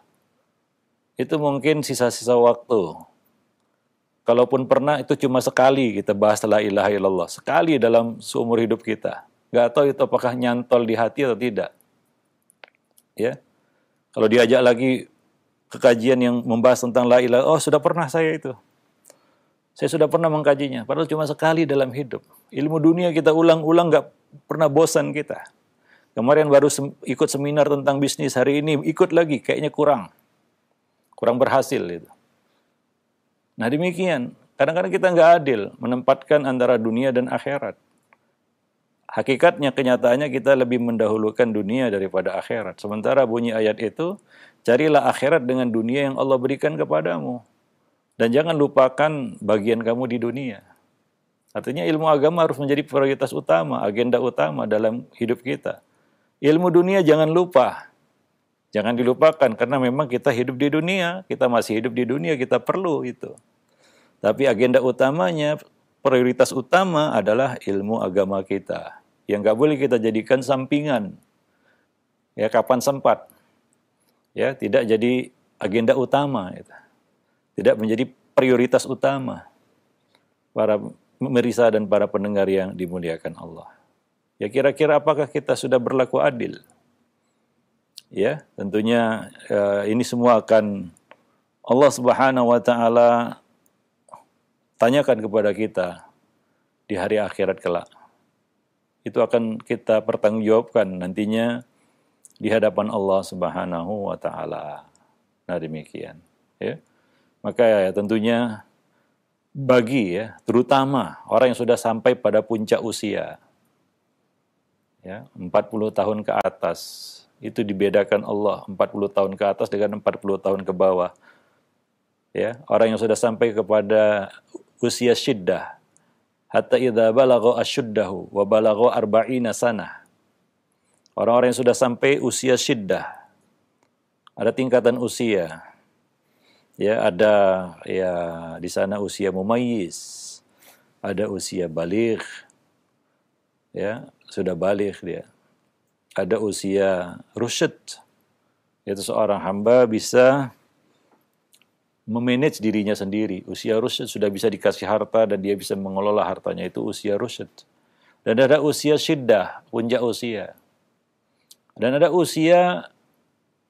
Itu mungkin sisa-sisa waktu. Kalaupun pernah itu cuma sekali kita bahas la ilaha illallah. Sekali dalam seumur hidup kita. Gak tahu itu apakah nyantol di hati atau tidak. Ya. Kalau diajak lagi ke kajian yang membahas tentang la ilaha, oh sudah pernah saya itu. Saya sudah pernah mengkajinya. Padahal cuma sekali dalam hidup. Ilmu dunia kita ulang-ulang gak pernah bosan kita. Kemarin baru ikut seminar tentang bisnis. Hari ini ikut lagi. Kayaknya kurang berhasil itu. Nah demikian, kadang-kadang kita nggak adil menempatkan antara dunia dan akhirat. Hakikatnya, kenyataannya kita lebih mendahulukan dunia daripada akhirat. Sementara bunyi ayat itu, carilah akhirat dengan dunia yang Allah berikan kepadamu. Dan jangan lupakan bagian kamu di dunia. Artinya ilmu agama harus menjadi prioritas utama, agenda utama dalam hidup kita. Ilmu dunia jangan lupa. Jangan dilupakan karena memang kita hidup di dunia, kita masih hidup di dunia, kita perlu itu. Tapi agenda utamanya, prioritas utama adalah ilmu agama kita. Yang nggak boleh kita jadikan sampingan. Ya, kapan sempat. Ya, tidak jadi agenda utama. Gitu. Tidak menjadi prioritas utama. Para pemirsa dan para pendengar yang dimuliakan Allah. Ya, kira-kira apakah kita sudah berlaku adil? Ya, tentunya ini semua akan Allah Subhanahu wa taala tanyakan kepada kita di hari akhirat kelak. Itu akan kita pertanggungjawabkan nantinya di hadapan Allah Subhanahu wa taala. Nah, demikian, ya. Maka ya, tentunya bagi ya, terutama orang yang sudah sampai pada puncak usia, ya, 40 tahun ke atas, itu dibedakan Allah 40 tahun ke atas dengan 40 tahun ke bawah. Ya, orang yang sudah sampai kepada usia syiddah, hatta idza balagha asyuddahu wa balagha arba'ina sanah. Orang-orang yang sudah sampai usia syiddah. Ada tingkatan usia. Ya, ada ya di sana usia mumayyiz, ada usia baligh. Ya, sudah baligh dia. Ada usia rusyad, yaitu seorang hamba bisa memanage dirinya sendiri. Usia rusyad sudah bisa dikasih harta dan dia bisa mengelola hartanya, itu usia rusyad. Dan ada usia syiddah, puncak usia. Dan ada usia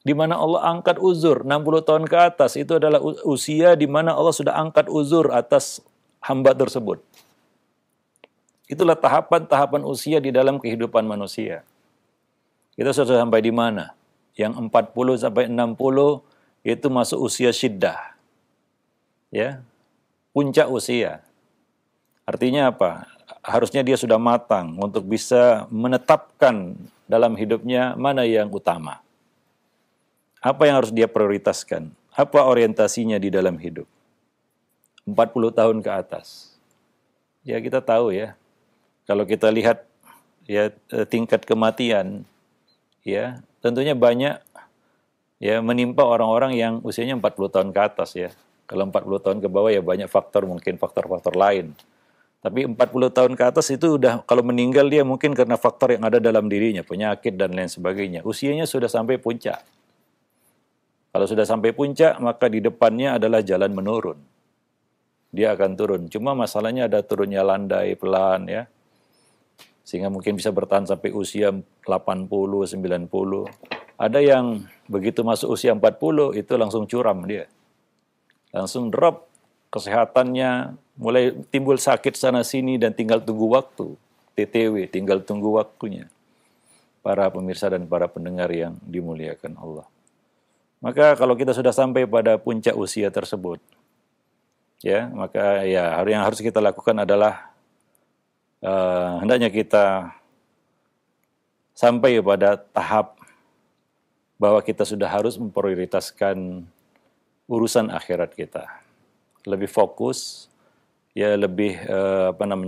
di mana Allah angkat uzur, 60 tahun ke atas, itu adalah usia di mana Allah sudah angkat uzur atas hamba tersebut. Itulah tahapan-tahapan usia di dalam kehidupan manusia. Kita sudah sampai di mana? Yang 40 sampai 60 itu masuk usia syiddah. Ya. Puncak usia. Artinya apa? Harusnya dia sudah matang untuk bisa menetapkan dalam hidupnya mana yang utama. Apa yang harus dia prioritaskan? Apa orientasinya di dalam hidup? 40 tahun ke atas. Ya, kita tahu ya. Kalau kita lihat ya tingkat kematian, ya, tentunya banyak ya menimpa orang-orang yang usianya 40 tahun ke atas ya. Kalau 40 tahun ke bawah ya banyak faktor, mungkin faktor-faktor lain. Tapi 40 tahun ke atas itu udah kalau meninggal dia mungkin karena faktor yang ada dalam dirinya, penyakit dan lain sebagainya. Usianya sudah sampai puncak. Kalau sudah sampai puncak, maka di depannya adalah jalan menurun. Dia akan turun. Cuma masalahnya ada turunnya landai, pelan ya. Sehingga mungkin bisa bertahan sampai usia 80, 90. Ada yang begitu masuk usia 40, itu langsung curam dia. Langsung drop kesehatannya, mulai timbul sakit sana-sini dan tinggal tunggu waktu. TTW, tinggal tunggu waktunya. Para pemirsa dan para pendengar yang dimuliakan Allah. Maka kalau kita sudah sampai pada puncak usia tersebut, ya, maka ya yang harus kita lakukan adalah hendaknya kita sampai pada tahap bahwa kita sudah harus memprioritaskan urusan akhirat kita. Lebih fokus, ya lebih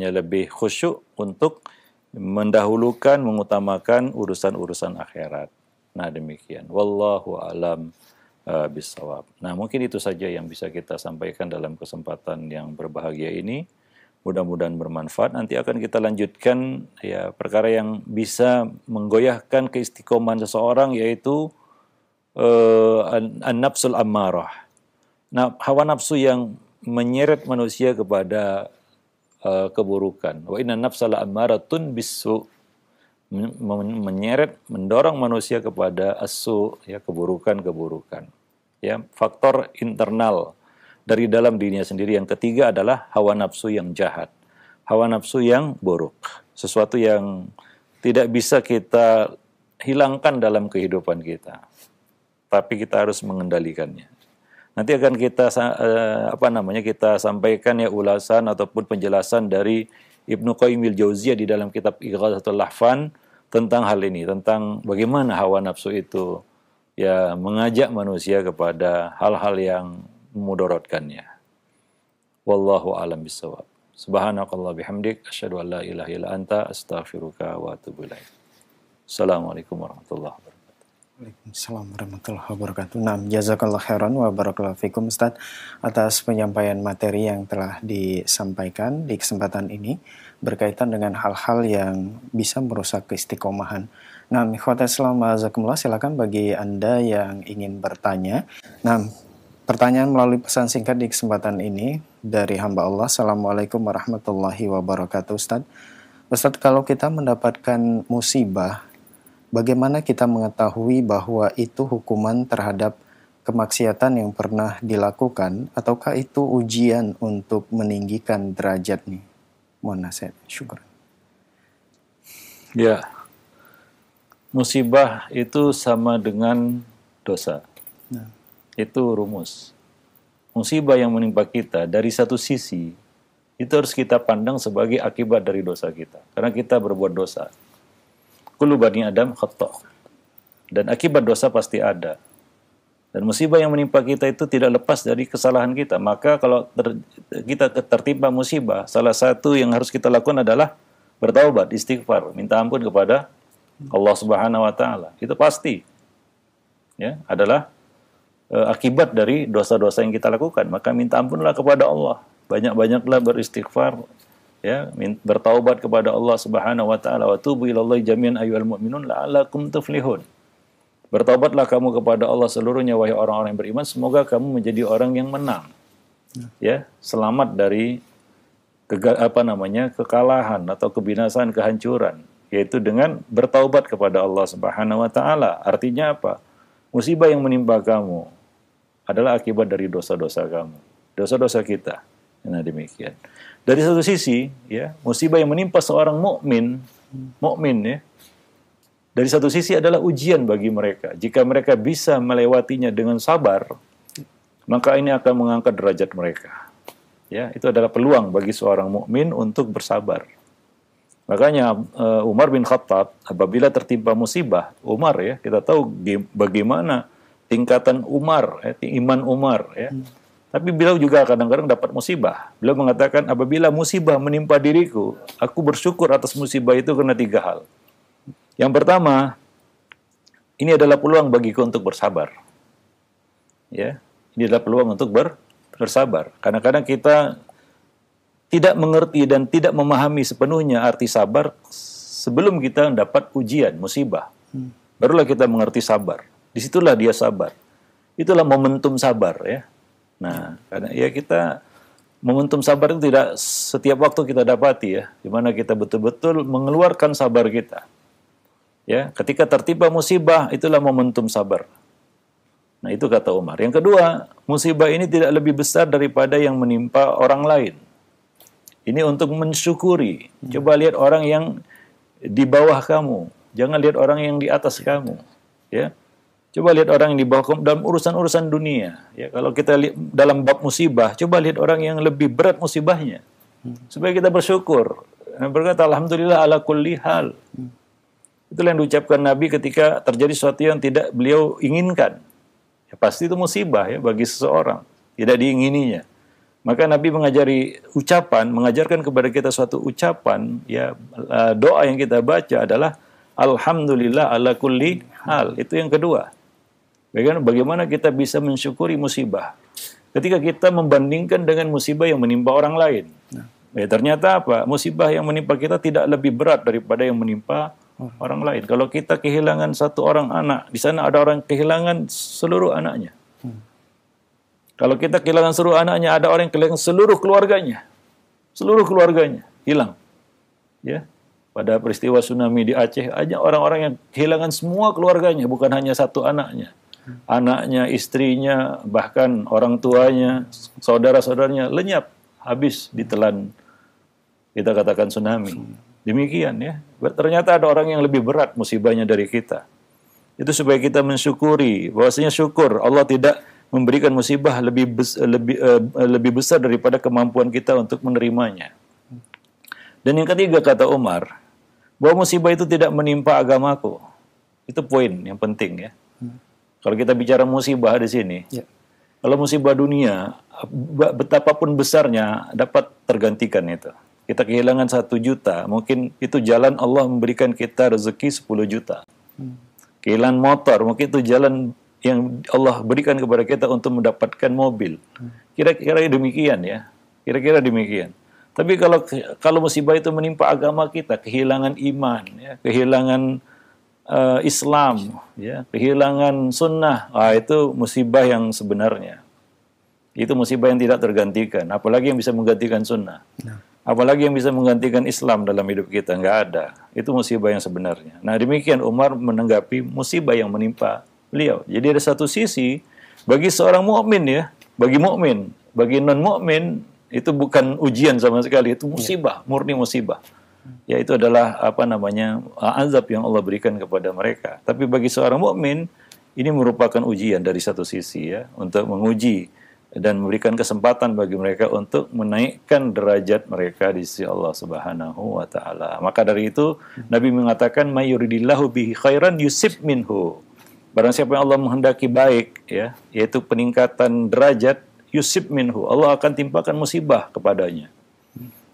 lebih khusyuk untuk mendahulukan, mengutamakan urusan-urusan akhirat. Nah, demikian. Wallahu a'lam bishawab. Nah, mungkin itu saja yang bisa kita sampaikan dalam kesempatan yang berbahagia ini. Mudah-mudahan bermanfaat. Nanti akan kita lanjutkan ya perkara yang bisa menggoyahkan keistiqomahan seseorang, yaitu an-nafsul ammarah. Nah, hawa nafsu yang menyeret manusia kepada keburukan. Wa inna nafsala ammaratun bisu, menyeret, mendorong manusia kepada asu, ya, keburukan-keburukan. Ya, faktor internal dari dalam dirinya sendiri. Yang ketiga adalah hawa nafsu yang jahat, hawa nafsu yang buruk, sesuatu yang tidak bisa kita hilangkan dalam kehidupan kita, tapi kita harus mengendalikannya. Nanti akan kita kita sampaikan ya ulasan ataupun penjelasan dari Ibnu Qayyim al-Jauziyah di dalam kitab Ighathatul Lahfan tentang hal ini, tentang bagaimana hawa nafsu itu ya mengajak manusia kepada hal-hal yang memudaratkannya. Wallahu a'lam bishawab. Subhanakallah bihamdik, asyhadu an la ilaha illa anta, astaghfiruka wa atubu ilaik. Assalamualaikum warahmatullahi wabarakatuh. Waalaikumsalam warahmatullahi wabarakatuh. Nah, jazakallah khairan wa barakallahu fikum Ustaz atas penyampaian materi yang telah disampaikan di kesempatan ini berkaitan dengan hal-hal yang bisa merusak keistiqomahan. Nah, ikhwatal Islam azakumullah, silakan bagi Anda yang ingin bertanya. Nah, pertanyaan melalui pesan singkat di kesempatan ini dari hamba Allah. Assalamualaikum warahmatullahi wabarakatuh Ustaz. Ustaz, kalau kita mendapatkan musibah, bagaimana kita mengetahui bahwa itu hukuman terhadap kemaksiatan yang pernah dilakukan, ataukah itu ujian untuk meninggikan derajat nih? Mohon nasihat. Syukur. Ya, musibah itu sama dengan dosa. Nah. Itu rumus. Musibah yang menimpa kita dari satu sisi, itu harus kita pandang sebagai akibat dari dosa kita. Karena kita berbuat dosa. Kullu bani Adam khata'. Dan akibat dosa pasti ada. Dan musibah yang menimpa kita itu tidak lepas dari kesalahan kita. Maka kalau kita tertimpa musibah, salah satu yang harus kita lakukan adalah bertaubat, istighfar, minta ampun kepada Allah Subhanahu wa taala. Itu pasti. Ya, adalah akibat dari dosa-dosa yang kita lakukan. Maka minta ampunlah kepada Allah. Banyak-banyaklah beristighfar, ya, bertaubat kepada Allah Subhanahu wa taala. Wa tubu ilallahi jami'an ayyuhal mu'minun la'allakum tuflihun. Bertaubatlah kamu kepada Allah seluruhnya wahai orang-orang yang beriman, semoga kamu menjadi orang yang menang. Ya, selamat dari kekalahan atau kebinasaan, kehancuran, yaitu dengan bertaubat kepada Allah Subhanahu wa taala. Artinya apa? Musibah yang menimpa kamu adalah akibat dari dosa-dosa kamu, dosa-dosa kita. Nah, demikian. Dari satu sisi, ya, musibah yang menimpa seorang mukmin ya, dari satu sisi adalah ujian bagi mereka. Jika mereka bisa melewatinya dengan sabar, maka ini akan mengangkat derajat mereka. Ya, itu adalah peluang bagi seorang mukmin untuk bersabar. Makanya Umar bin Khattab apabila tertimpa musibah, Umar ya, kita tahu bagaimana tingkatan Umar, ya, iman Umar ya. Tapi beliau juga kadang-kadang dapat musibah. Beliau mengatakan, apabila musibah menimpa diriku, aku bersyukur atas musibah itu karena 3 hal. Yang pertama, ini adalah peluang bagiku untuk bersabar. Ya, ini adalah peluang untuk bersabar. Kadang-kadang kita tidak mengerti dan tidak memahami sepenuhnya arti sabar sebelum kita dapat ujian, musibah. Barulah kita mengerti sabar. Disitulah dia sabar. Itulah momentum sabar ya. Nah, karena ya kita momentum sabar itu tidak setiap waktu kita dapati ya, di mana kita betul-betul mengeluarkan sabar kita. Ya, ketika tertimpa musibah itulah momentum sabar. Nah, itu kata Umar. Yang kedua, musibah ini tidak lebih besar daripada yang menimpa orang lain. Ini untuk mensyukuri. Coba lihat orang yang di bawah kamu, jangan lihat orang yang di atas kamu. Ya. Coba lihat orang yang di bawah kamu dalam urusan-urusan dunia. Ya, kalau kita lihat dalam bab musibah, coba lihat orang yang lebih berat musibahnya. Supaya kita bersyukur. Dan berkata, alhamdulillah ala kulli hal. Itulah yang diucapkan Nabi ketika terjadi sesuatu yang tidak beliau inginkan. Ya, pasti itu musibah ya bagi seseorang. Tidak diingininya. Maka Nabi mengajarkan kepada kita suatu ucapan, ya, doa yang kita baca adalah alhamdulillah ala kulli hal. Itu yang kedua. Bagaimana kita bisa mensyukuri musibah ketika kita membandingkan dengan musibah yang menimpa orang lain. Ya, ternyata apa? Musibah yang menimpa kita tidak lebih berat daripada yang menimpa orang lain. Kalau kita kehilangan satu orang anak, di sana ada orang kehilangan seluruh anaknya. Kalau kita kehilangan seluruh anaknya, ada orang yang kehilangan seluruh keluarganya. Seluruh keluarganya hilang. Ya. Pada peristiwa tsunami di Aceh, hanya orang-orang yang kehilangan semua keluarganya, bukan hanya satu anaknya. Anaknya, istrinya, bahkan orang tuanya, saudara-saudaranya lenyap, habis ditelan, kita katakan tsunami. Demikian ya. Ternyata ada orang yang lebih berat musibahnya dari kita. Itu supaya kita mensyukuri, bahwasanya syukur Allah tidak memberikan musibah lebih besar daripada kemampuan kita untuk menerimanya. Dan yang ketiga kata Umar, bahwa musibah itu tidak menimpa agamaku. Itu poin yang penting ya. Kalau kita bicara musibah di sini, kalau musibah dunia, betapapun besarnya dapat tergantikan itu. Kita kehilangan 1 juta, mungkin itu jalan Allah memberikan kita rezeki 10 juta. Kehilangan motor, mungkin itu jalan yang Allah berikan kepada kita untuk mendapatkan mobil. Kira-kira demikian ya. Kira-kira demikian. Tapi kalau musibah itu menimpa agama kita, kehilangan iman, ya, kehilangan Islam, ya, kehilangan sunnah, itu musibah yang sebenarnya. Itu musibah yang tidak tergantikan. Apalagi yang bisa menggantikan sunnah. Apalagi yang bisa menggantikan Islam dalam hidup kita, nggak ada. Itu musibah yang sebenarnya. Nah demikian Umar menanggapi musibah yang menimpa beliau. Jadi ada satu sisi bagi seorang mukmin ya, bagi mukmin, bagi non mukmin itu bukan ujian sama sekali, itu musibah, murni musibah. Ya itu adalah azab yang Allah berikan kepada mereka. Tapi bagi seorang mukmin ini merupakan ujian dari satu sisi ya, untuk menguji dan memberikan kesempatan bagi mereka untuk menaikkan derajat mereka di sisi Allah Subhanahu wa taala. Maka dari itu Nabi mengatakan may yuridillahu bihi khairan yusib minhu. Barang siapa yang Allah menghendaki baik ya, yaitu peningkatan derajat, yusib minhu, Allah akan timpakan musibah kepadanya.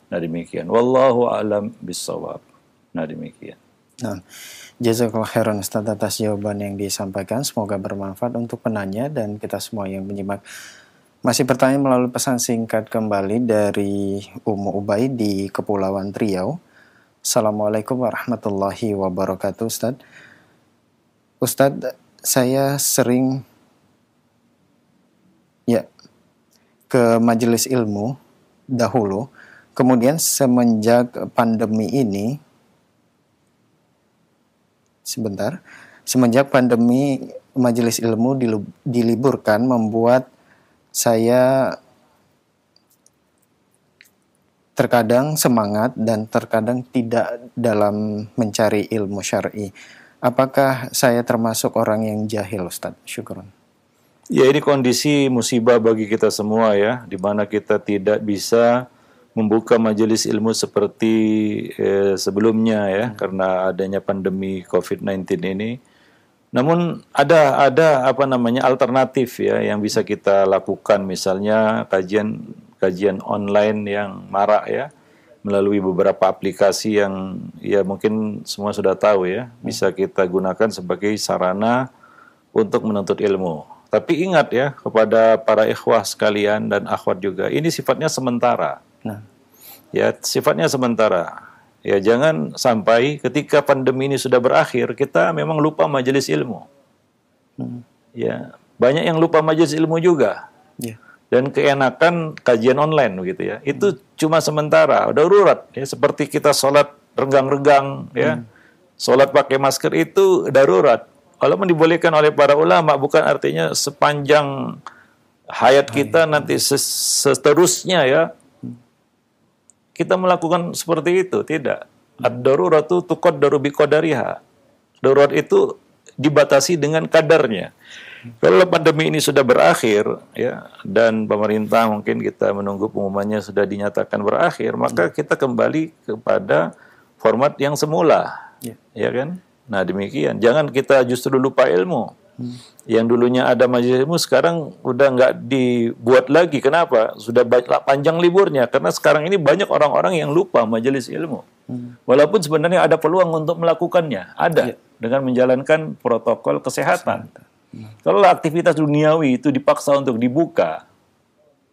Nah demikian. Wallahu a'lam bissawab. Nah demikian. Nah, jazakallahu khairan Ustaz atas jawaban yang disampaikan. Semoga bermanfaat untuk penanya dan kita semua yang menyimak. Masih pertanyaan melalui pesan singkat kembali dari Ummu Ubay di Kepulauan Riau. Assalamualaikum warahmatullahi wabarakatuh Ustaz. Ustaz, saya sering ke majelis ilmu dahulu. Kemudian semenjak pandemi ini, semenjak pandemi majelis ilmu diliburkan membuat saya terkadang semangat dan terkadang tidak dalam mencari ilmu syar'i. Apakah saya termasuk orang yang jahil, Ustaz? Syukron. Ya, ini kondisi musibah bagi kita semua ya, di mana kita tidak bisa membuka majelis ilmu seperti sebelumnya ya, karena adanya pandemi COVID-19 ini. Namun ada alternatif ya yang bisa kita lakukan, misalnya kajian online yang marak ya, melalui beberapa aplikasi yang ya mungkin semua sudah tahu ya, bisa kita gunakan sebagai sarana untuk menuntut ilmu. Tapi ingat ya, kepada para ikhwah sekalian dan akhwat juga, ini sifatnya sementara. Ya, sifatnya sementara. Ya, jangan sampai ketika pandemi ini sudah berakhir, kita memang lupa majelis ilmu. Ya, banyak yang lupa majelis ilmu juga. Dan keenakan kajian online begitu ya. Itu cuma sementara, darurat ya, seperti kita sholat renggang-renggang ya. Sholat pakai masker itu darurat. Walaupun dibolehkan oleh para ulama, bukan artinya sepanjang hayat kita nanti seterusnya ya kita melakukan seperti itu. Tidak. Ad-daruratu tuqaddaru biqadariha. Darurat itu dibatasi dengan kadarnya. Kalau pandemi ini sudah berakhir ya, dan pemerintah mungkin kita menunggu pengumumannya sudah dinyatakan berakhir, maka kita kembali kepada format yang semula. Ya kan? Nah, demikian. Jangan kita justru lupa ilmu. Yang dulunya ada majelis ilmu sekarang udah nggak dibuat lagi. Kenapa? Sudah panjang liburnya. Karena sekarang ini banyak orang-orang yang lupa majelis ilmu. Walaupun sebenarnya ada peluang untuk melakukannya. Ada. Dengan menjalankan protokol kesehatan. Kalau aktivitas duniawi itu dipaksa untuk dibuka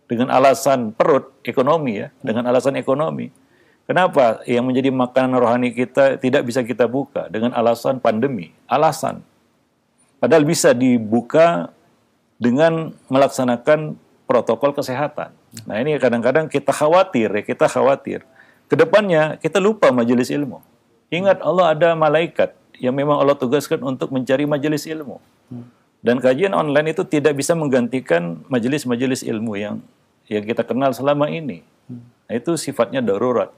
dengan alasan perut, ekonomi ya. Dengan alasan ekonomi. Kenapa? Yang menjadi makanan rohani kita tidak bisa kita buka dengan alasan pandemi. Alasan. Padahal bisa dibuka dengan melaksanakan protokol kesehatan. Nah ini kadang-kadang kita khawatir. Kedepannya kita lupa majelis ilmu. Ingat Allah ada malaikat yang memang Allah tugaskan untuk mencari majelis ilmu. Dan kajian online itu tidak bisa menggantikan majelis-majelis ilmu yang kita kenal selama ini. Nah, itu sifatnya darurat.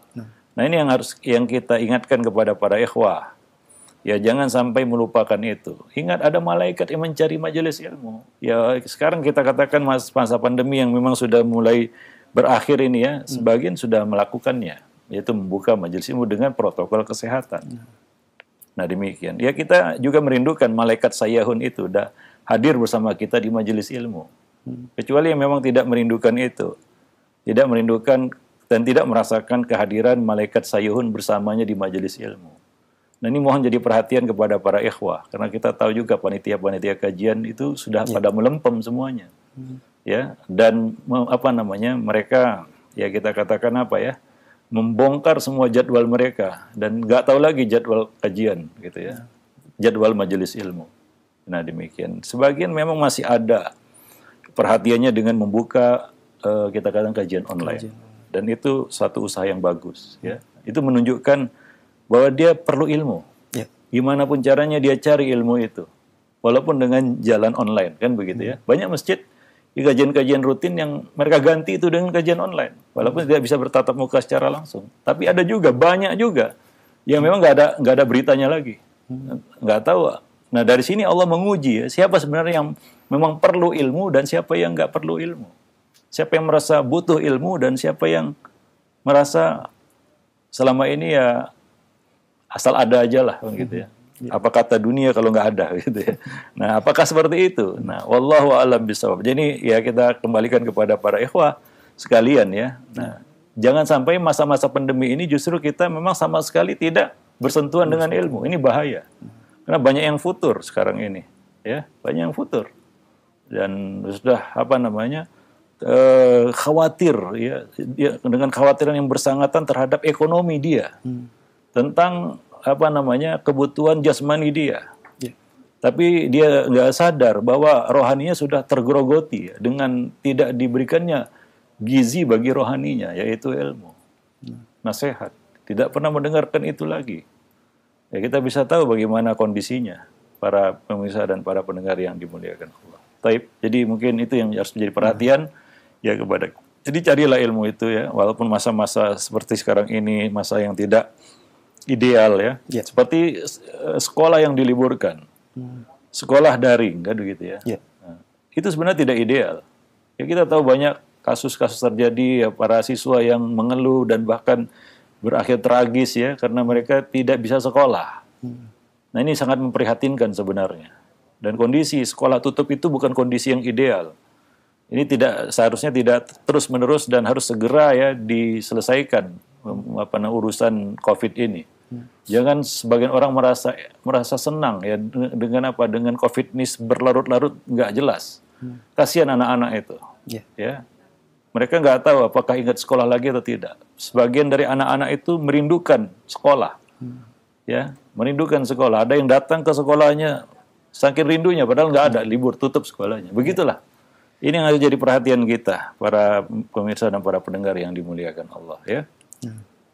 Nah ini yang kita ingatkan kepada para ikhwah. Ya jangan sampai melupakan itu. Ingat ada malaikat yang mencari majelis ilmu. Ya sekarang kita katakan masa pandemi yang memang sudah mulai berakhir ini ya, sebagian sudah melakukannya, yaitu membuka majelis ilmu dengan protokol kesehatan. Nah demikian. Ya kita juga merindukan malaikat Sayyahun itu udah hadir bersama kita di majelis ilmu. Kecuali yang memang tidak merindukan itu. Tidak merindukan dan tidak merasakan kehadiran malaikat sayuhun bersamanya di majelis ilmu. Nah ini mohon jadi perhatian kepada para ikhwah. Karena kita tahu juga panitia-panitia kajian itu sudah pada melempem semuanya. Ya, dan mereka, ya kita katakan membongkar semua jadwal mereka. Dan nggak tahu lagi jadwal kajian, gitu ya. Jadwal majelis ilmu. Nah demikian. Sebagian memang masih ada perhatiannya dengan membuka kita katakan kajian online. Dan itu satu usaha yang bagus. Ya. Itu menunjukkan bahwa dia perlu ilmu. Ya. Gimana pun caranya dia cari ilmu itu. Walaupun dengan jalan online. Kan begitu ya. Banyak masjid di kajian-kajian rutin yang mereka ganti itu dengan kajian online. Walaupun tidak bisa bertatap muka secara langsung. Tapi ada juga, banyak juga. Yang memang nggak ada beritanya lagi. Nggak tahu. Nah dari sini Allah menguji ya. Siapa sebenarnya yang memang perlu ilmu dan siapa yang nggak perlu ilmu. Siapa yang merasa butuh ilmu dan siapa yang merasa selama ini ya asal ada aja lah, gitu ya. Apa kata dunia kalau nggak ada, gitu ya. Nah, apakah seperti itu? Nah, wallahu a'lam bishawab. Jadi ya kita kembalikan kepada para ikhwah sekalian ya. Nah, jangan sampai masa-masa pandemi ini justru kita memang sama sekali tidak bersentuhan dengan ilmu. Ini bahaya. Karena banyak yang futur sekarang ini, ya, banyak yang futur dan sudah khawatir ya, dengan khawatiran yang bersangkutan terhadap ekonomi dia, tentang kebutuhan jasmani dia. Tapi dia nggak sadar bahwa rohaninya sudah tergerogoti ya, dengan tidak diberikannya gizi bagi rohaninya, yaitu ilmu, nasihat. Tidak pernah mendengarkan itu lagi. Ya kita bisa tahu bagaimana kondisinya para pemirsa dan para pendengar yang dimuliakan Allah. Taib. Jadi mungkin itu yang harus menjadi perhatian. Ya kepada. Jadi carilah ilmu itu ya, walaupun masa-masa seperti sekarang ini masa yang tidak ideal ya. Seperti sekolah yang diliburkan, sekolah daring kan begitu ya. Nah, itu sebenarnya tidak ideal. Ya kita tahu banyak kasus-kasus terjadi ya, para siswa yang mengeluh dan bahkan berakhir tragis ya karena mereka tidak bisa sekolah. Nah ini sangat memprihatinkan sebenarnya. Dan kondisi sekolah tutup itu bukan kondisi yang ideal. Ini seharusnya tidak terus-menerus dan harus segera ya diselesaikan urusan COVID ini. Jangan sebagian orang merasa senang ya dengan COVID ini berlarut-larut nggak jelas. Kasihan anak-anak itu. Ya. Mereka nggak tahu apakah ingat sekolah lagi atau tidak. Sebagian dari anak-anak itu merindukan sekolah. Ya, merindukan sekolah. Ada yang datang ke sekolahnya saking rindunya padahal nggak ada, libur, tutup sekolahnya. Begitulah. Ini yang harus jadi perhatian kita, para pemirsa dan para pendengar yang dimuliakan Allah, ya.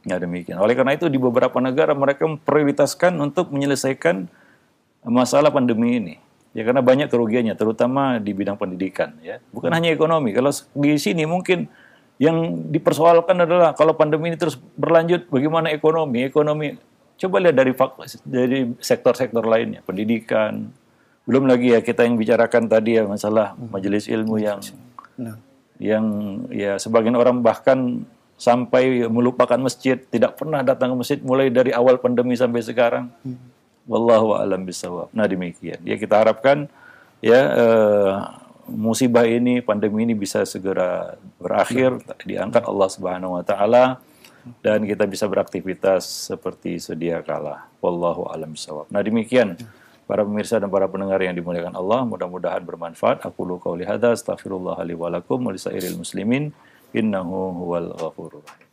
Ya demikian. Oleh karena itu di beberapa negara mereka memprioritaskan untuk menyelesaikan masalah pandemi ini. Ya karena banyak kerugiannya, terutama di bidang pendidikan, ya. Bukan hanya ekonomi. Kalau di sini mungkin yang dipersoalkan adalah kalau pandemi ini terus berlanjut, bagaimana ekonomi? Coba lihat dari sektor-sektor lainnya, pendidikan. Belum lagi ya kita yang bicarakan tadi ya masalah majelis ilmu yang ya sebagian orang bahkan sampai melupakan masjid, tidak pernah datang ke masjid mulai dari awal pandemi sampai sekarang. Wallahu a'lam bishawab. Nah demikian. Ya kita harapkan ya musibah ini, pandemi ini bisa segera berakhir, diangkat Allah Subhanahu wa taala dan kita bisa beraktivitas seperti sedia kala. Wallahu a'lam bishawab. Nah demikian. Para pemirsa dan para pendengar yang dimuliakan Allah, mudah-mudahan bermanfaat. Aqulu qauli hadza, astaghfirullah li wa lakum wa lisairil muslimin, innahu huwal ghafurur rahim.